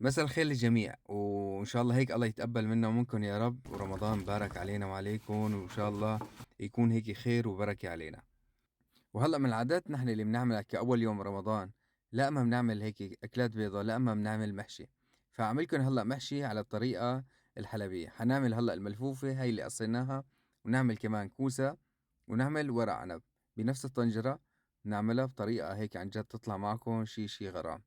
مساء الخير للجميع، وإن شاء الله هيك الله يتقبل منا ومنكم يا رب، ورمضان مبارك علينا وعليكم، وإن شاء الله يكون هيك خير وبركة علينا. وهلأ من العادات نحن اللي بنعملها كأول يوم رمضان، لا إما بنعمل هيك أكلات بيضة، لا إما بنعمل محشي. فعملكم هلأ محشي على الطريقة الحلبية. حنعمل هلأ الملفوفة هاي اللي قصيناها، ونعمل كمان كوسة، ونعمل ورق عنب بنفس الطنجرة. نعملها بطريقة هيك عن جد تطلع معكم شي غرام.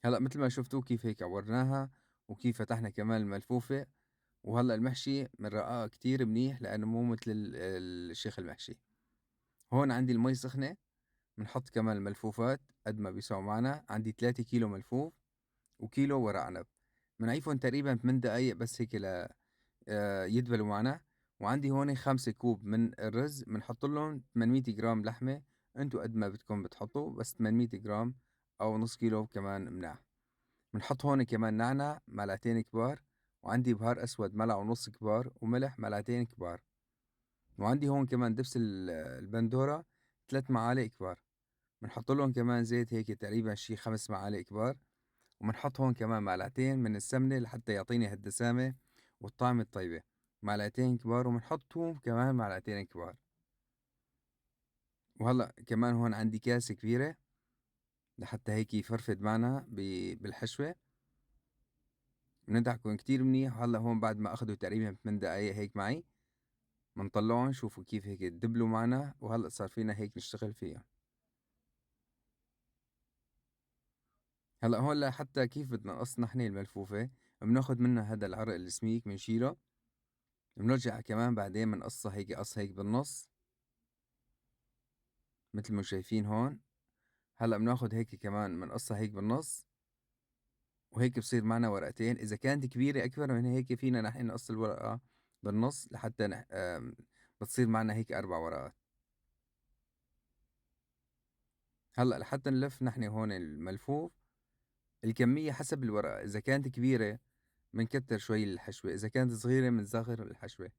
هلأ متل ما شفتوا كيف هيك عورناها، وكيف فتحنا كمان الملفوفة. وهلأ المحشي بنرقّقه كتير منيح لإنه مو متل الشيخ المحشي. هون عندي المي سخنة، بنحط كمان الملفوفات قد ما بيساووا معنا. عندي 3 كيلو ملفوف وكيلو ورق عنب، بنعيفهم تقريبًا 8 دقايق بس هيك يدبلوا معنا. وعندي هون 5 كوب من الرز، بنحط لهم 800 جرام لحمة. أنتم قد ما بدكم بتحطوا، بس 800 جرام أو نص كيلو كمان مناح. بنحط هون كمان نعناع معلقتين كبار، وعندي بهار أسود ملعقة ونص كبار، وملح معلقتين كبار. وعندي هون كمان دبس البندورة 3 معالق كبار. بنحط لهم كمان زيت هيك تقريبا شي 5 معالق كبار. وبنحط هون كمان معلقتين من السمنة لحتى يعطيني هالدسامة والطعم الطيبة، معلقتين كبار. وبنحط توم كمان معلقتين كبار. وهلأ كمان هون عندي كاسة كبيرة لحتى هيك يفرفد معنا بالحشوة. بندعكن كتير منيح. وهلّأ هون بعد ما أخدوا تقريبًا 8 دقايق هيك معي، بنطلّعُن شوفوا كيف هيك دبلوا معنا. وهلّأ صار فينا هيك نشتغل فيها. هلّأ هون لحتى كيف بدنا نقص نحن الملفوفة، بناخد منها هيدا العرق السميك بنشيله، بنرجع كمان بعدين بنقصّها هيك قص هيك بالنُص متل ما شايفين هون. هلّأ بناخد هيك كمان بنقصّها هيك بالنُص، وهيك بصير معنا ورقتين. إذا كانت كبيرة أكبر من هيك فينا نحن نقص الورقة بالنُص لحتى بتصير معنا هيك 4 ورقات. هلأ لحتى نلف نحن هون الملفوف، الكمية حسب الورقة. إذا كانت كبيرة بنكتر شوي الحشوة، إذا كانت صغيرة بنصغر الحشوة.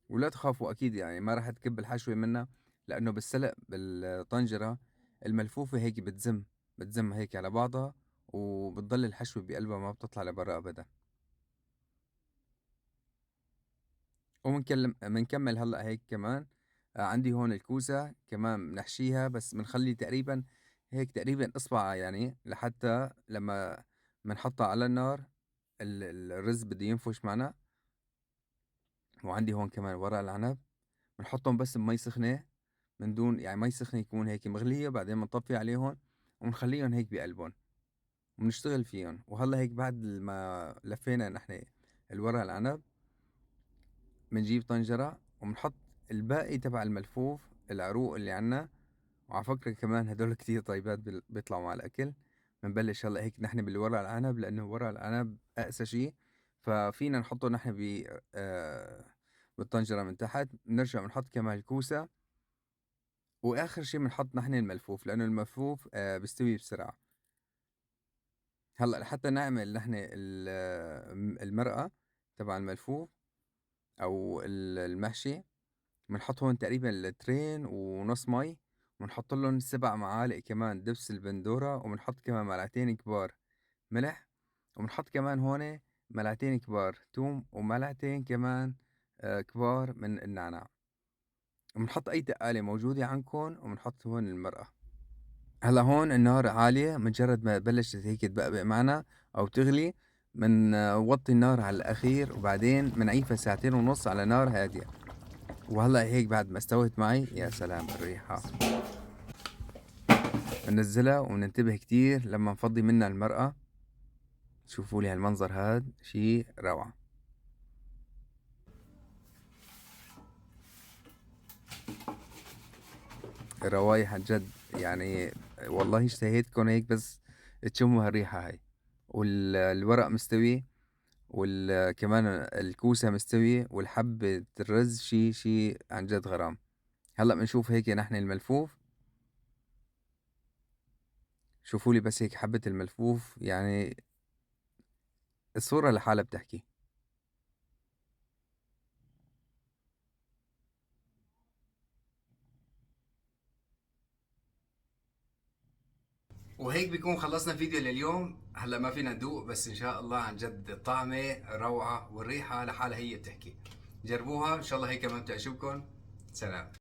ولا تخافوا أكيد يعني ما راح تكب الحشوة منا، لأنه بالسلق بالطنجرة الملفوفة هيك بتزم هيك على بعضها، وبتضل الحشوة بقلبها ما بتطلع لبرا أبدا. بنكمل هلأ هيك كمان. عندي هون الكوسة كمان بنحشيها، بس بنخلّي تقريبًا هيك تقريبًا إصبع يعني لحتى لمّا بنحطّها على النار الرز بده ينفش معنا. وعندي هون كمان ورق العنب، بنحطّهم بس بمي سخنة من دون يعني مي سخنة يكون هيك مغلية، وبعدين بنطفّي عليهن وبنخلّيهن هيك بقلبُن وبنشتغل فيهن. وهلّأ هيك بعد ما لفّينا نحن الورق العنب، بنجيب طنجرة وبنحط الباقي تبع الملفوف، العروق اللي عنا. وعلى فكرة كمان هدول كتير طيبات بيطلعوا مع الأكل. بنبلش هلأ هيك نحن بالورق العنب، لأنه ورق العنب أقسى شي، ففينا نحطه نحن بالطنجرة من تحت. بنرجع بنحط كمان الكوسة، وآخر شي بنحط نحن الملفوف، لأنه الملفوف بيستوي بسرعة. هلأ لحتى نعمل نحن المرقة تبع الملفوف أو المحشي، بنحط هون تقريبًا لترين ونص مي، وبنحط لهم 7 معالق كمان دبس البندورة، وبنحط كمان معلقتين كبار ملح، وبنحط كمان هون ملعقتين كبار توم، وملعقتين كمان كبار من النعناع. وبنحط أي تقالة موجودة عندكن، وبنحط هون المرقة. هلأ هون النار عالية، مجرد ما بلشت هيك تبقبق معنا أو تغلي بنوطّي النار على الأخير، وبعدين بنعيفها ساعتين ونص على نار هادية. وهلأ هيك بعد ما استوت معي، يا سلام الريحة! بننزّلها وبننتبه كتير لمّا نفضّي منها المرقة. شوفوا لي هالمنظر هاد شي روعة. روايح عن جد يعني. والله اشتهيتكم هيك بس تشموا هالريحة هاي. الورق مستوي، كمان الكوسة مستوية، والحبة الرز شي عن جد غرام. هلأ بنشوف هيك نحن الملفوف. شوفوا لي بس هيك حبة الملفوف يعني الصورة لحالها بتحكي. وهيك بيكون خلصنا فيديو لليوم. هلا ما فينا ندوق، بس ان شاء الله عن جد الطعمه روعه والريحه لحالها هي بتحكي. جربوها ان شاء الله هيك كمان بتعجبكم. سلام.